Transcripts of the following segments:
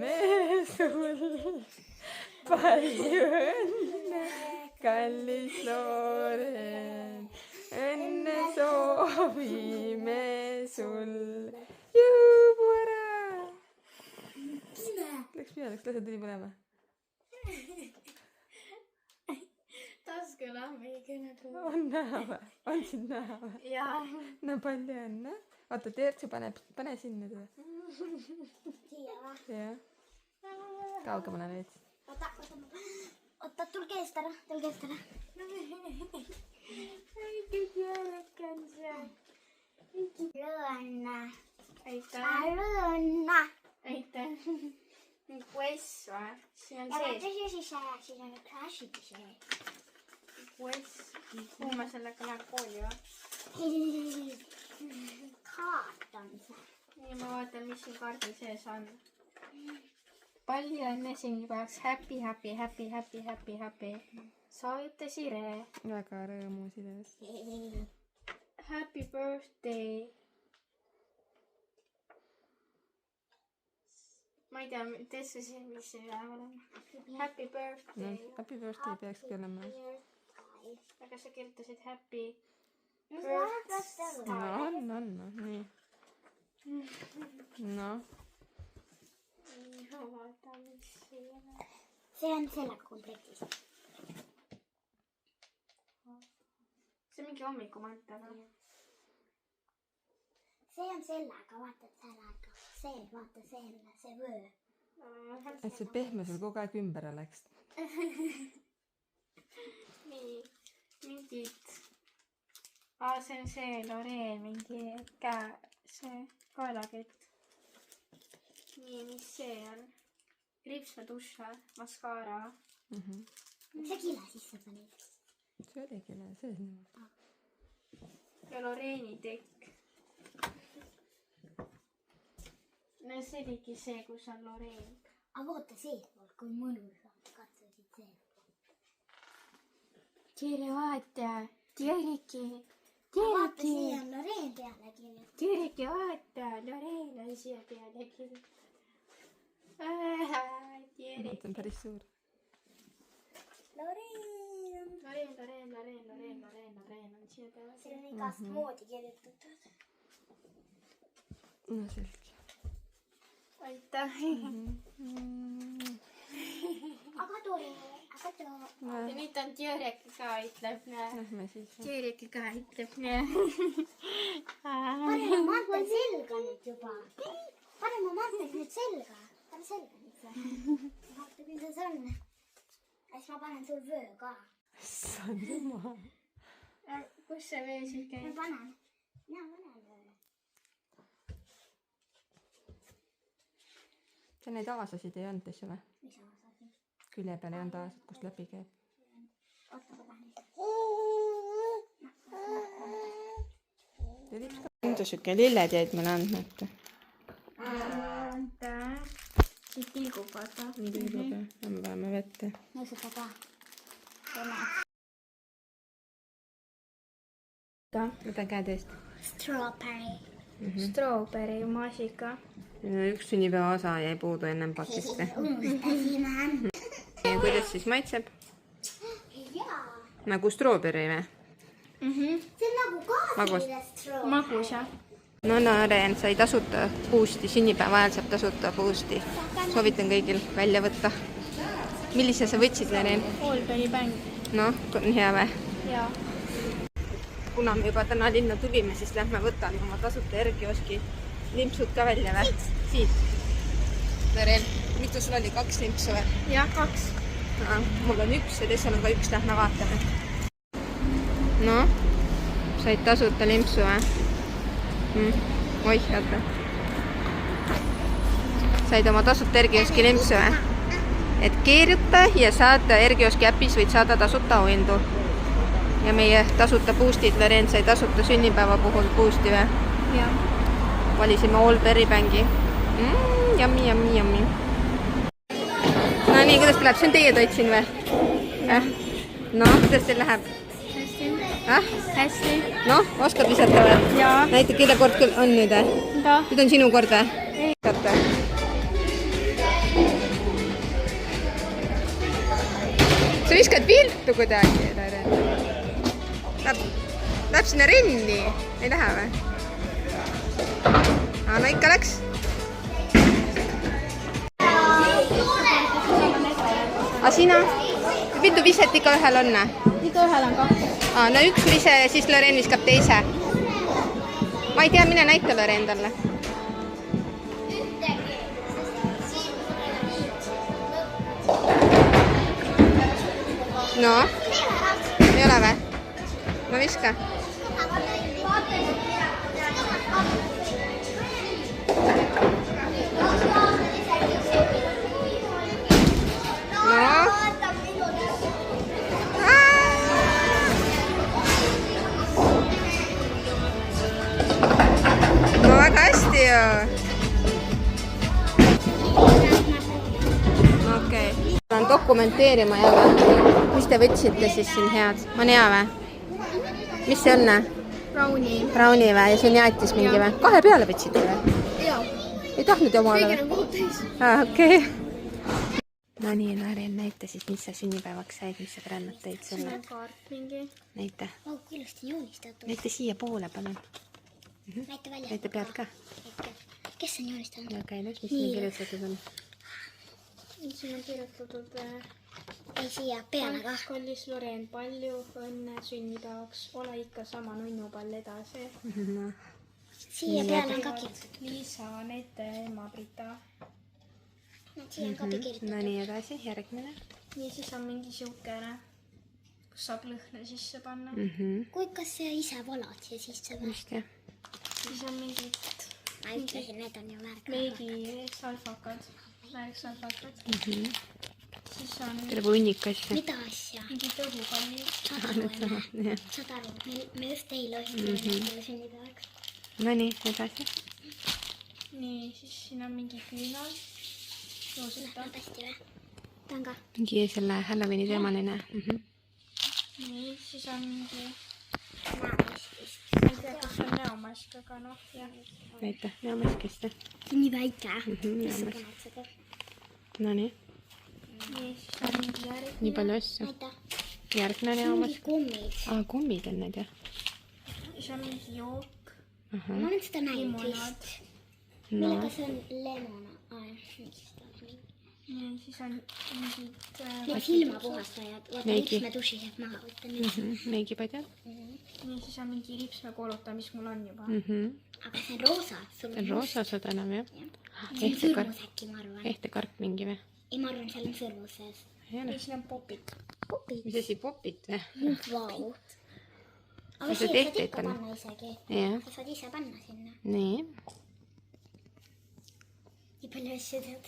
me sul palju õnne, kallis Loren. Õnne soovime sul. Juhu ära! Läks pealeks, lase tuli põlema. Taskulammi kõne. On näha või? On sind näha või? Jaa. No palju õnne. Oota, Teertsu pane sinna seda. Siia. Jah. Kaugemale nüüd. Oota, tulge eest ära. Õige jälek on seal. Lõõnna. Lõõnna. Aitäh. Quest või? Siin on sees. Siin on crash'id sees. Quest. Kuhu ma sellega lähen kooli või? Kaart on see. Nii, ma vaatan, mis siin kaardil sees on. Palju õnne sünnipäevaks. Happy. Soovite Sire. Väga rõõmus idees. Happy birthday. Ma ei tea, teesse siin, mis see läheb olema. Happy birthday. No, happy birthday peakski olema. Aga sa kirjutasid happy birthday. No, nii. No. Vaata, mis see on sellega komplektis. See on mingi hommikumanta. See on sellega, vaata sellega. See vöö. Et see pehme sul kogu aeg ümber oleks. Nii, mingid. See on see Loreen, mingi see kaelakett. Nii, mis see on? Kriipsmeduša, maskaara. See kile sisse panid? See oli kile, sees niimoodi. Ja Loreeni tekk. No see oligi see, kus on Loreen. Aga vaata seespool, kui mõnus on. Katsusid seespool. Tere vaata, Tereki. Vaata, siia on Loreen peale kirjutatud. Tereki vaata, Loreen on siia peale kirjutatud. See on päris suur. Loreen on siia peale. See on igast moodi kirjutatud. No selge. Aitäh. Aga tore. Ja nüüd on Tjöreki ka ütleb. Lähme siis. Tjöreki ka ütleb. Paneme mantel selga nüüd juba. Paneme mantel nüüd selga. Pane selga nüüd. Vaata, kuidas on. Siis ma panen sul vöö ka. Issand jumal. Kus see vöö siis käib? Ma panen. Mina panen vöö. See neid aasasid ei olnud tõsi või? Mis aasasid? Külje peal ei olnud aasad, kust läbi käib. Oota, ma panen. Enda siuke lilled jäid mulle andmata. Aitäh. Siit tilgub, vaata. Nii tilgub jah, me paneme vette. Nõusuta ka. Võta käed eest. Strawberry. Strawberry maasika. Üks sünnipäeva osa jäi puudu ennem pakist. Ja kuidas siis maitseb? Nagu strawberry või? See on nagu gaasile strawberry. Magus jah. No Loren sai tasuta boosti, sünnipäeva ajal saab tasuta boosti. Soovitan kõigil välja võtta. Millise sa võtsid, Loren? Allberry bäng. Noh, on hea või? Jaa. Kuna me juba täna linna tulime, siis lähme võtan oma tasuta järgioski limpsud ka välja või? Siit. Loren, mitu sul oli? 2 limpsu või? Jah, 2. Mul on 1 ja teisel on ka 1, lähme vaatame. No, said tasuta limpsu või? Oih, oota. Said oma tasuta järgioski limpsu või? Et keeruta ja saada järgioski äpis võid saada tasuta auhindu. Ja meie tasuta boostid, Loren sai tasuta sünnipäeva puhul boosti või? Jah. Valisime Allberry bängi. Yummy. No nii, kuidas läheb? See on teie toit siin või? No, kuidas teil läheb? Hästi. Noh, oskad visata või? Jaa. Näita, kelle kord küll on nüüd või? Da. Nüüd on sinu kord või? sa viskad viltu kuidagi, Laren. Läheb sinna renni. Ei lähe või? No ikka läks. A sina? Mitu viset ikka ühel on? Ikka ühel on 2. No üks vise ja siis Loren viskab teise. Ma ei tea, mine näita Loren talle. No? Ei ole või? No viska. No väga hästi ju. Okei. Pean dokumenteerima jälle. Mis te võtsite siis siin head? On hea või? Mis see on? Brownie või? Ja see on jäätis mingi või? 2 peale võtsite või? Jaa. Ei tahtnud omale või? Kõigil on kohutajas. Okei. No nii, Laren, näita siis, mis sa sünnipäevaks said, mis sa prännad teid sulle. See on kaart mingi. Näita. Kui ilusti joonistatud. Näita siia poole, palun. Näita välja. Näita pead ka. Kes on joonistanud? Okei, mis siin kirjutatud on? Siin on kirjutatud... Ei siia peale ka. Kallis Loren, palju õnne sünnipäevaks. Ole ikka sama nunnupall edasi. Siia peale on ka kirjutatud. Liisa, Anette, Emma, Brita. Siia on ka kirjutatud. No nii edasi, järgmine. Ja siis on mingi siukene, kus saab lõhna sisse panna. Kui kas sa ise valad ja sisse või? Just jah. Siis on mingid... Ma ütlesin, need on ju märgad. Meigi salfakad. Märgsalfakad. Siis on Terve hunnik asja. Mida asja? mingi tõhupallid. Saad aru, me just eile ostsime selle sünnipäevaks. No nii, edasi. Nii, siis siin on mingi küünal. Joosita. Hästi või? Ta on ka. Mingi selle Halloweeni teemaline. Nii, siis on mingi... Näomaskist. Ma ei tea, kas on näomask, aga noh, jah. Näita, näomaskist. See on nii väike. Mis sa Näomask. paned seda? No nii, Nii, siis on mingi järgmine. nii palju asju. Näita. Järgmine Mingi näomask. kummid. Kummid on need jah. Siis on mingi jook. Ma olen seda näinud Limonaad. vist. Millega see on lemona? Nii, siis on mingid... Need silmapuhastajad. Ja Meigi. üks me duši sealt maha võtta. Meigipadjad. Nii, siis on mingi ripsmekooluta, mis mul on juba. Aga see on roosa. See on roosa seda enam jah. See on sõrmus äkki, ma arvan. Ehtekarp mingi või? Ei, ma arvan, seal on sõrmus sees. Ei ole. Ja siin on popid. Mis asi, popid või? Vau. Aga Kas sa siia saad tehteid ikka panna? panna isegi. Jah. Sa saad ise panna sinna. Nii. Nii palju asju tead.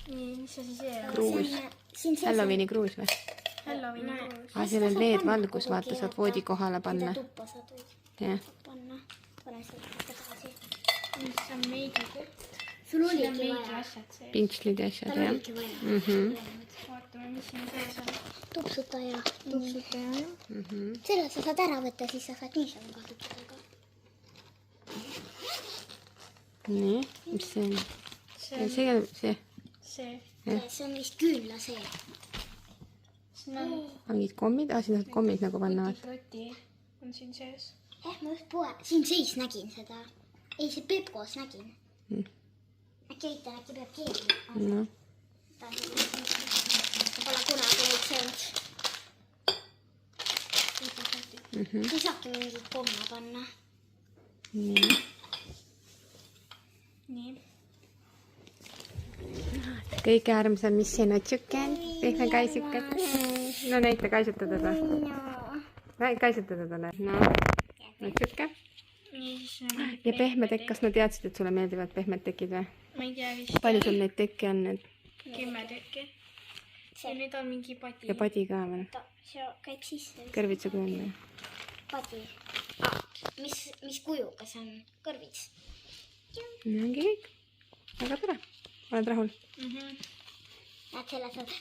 Nii, mis asi see on? Kruus. Siin sees Halloweeni kruus või? Halloweeni kruus. Seal on LED-valgus, vaata, saad voodi kohale panna. Mida tuppa saad Jah. panna. Pane sealt tagasi. Siis on meigikott. Sul Siin on oligi meigi vaja. asjad sees. Pintslid ja asjad Tal jah. oligi vaja. Vaatame, mis siin sees on. Tupsutaja. Tupsutaja. Selle sa saad ära võtta, siis sa saad niisama ka tupsutada. Nii, mis see on? See on See on see. see. See on vist küünla see. Siin on Mingid kommid, siin saad kommid nagu panna. roti on siin sees. Ma just siin seis nägin seda. Ei, see Pepkos nägin. Äkki eitan, äkki peab keegi. No. Ta pole kunagi neid söönud. Siin saabki mingit komme panna. Nii. Nii. Kõige armsam, mis siin on tšüken, pehme kaisukad. No näita, kaisutada ta. Kaisutada talle. No tšüke. Nii, siis on mingi Ja pehmed tekk, kas nad teadsid, et sulle meeldivad pehmed tekid või? ma ei tea vist. Palju sul neid tekke on? 10 tükki. Ja nüüd on mingi padi. Ja padi ka veel. See käib sisse. Kõrvitsa kujul. Padi. Mis kujuga see on? Kõrvits. Ongi kõik. Väga tore. Oled rahul? Näed, selle saab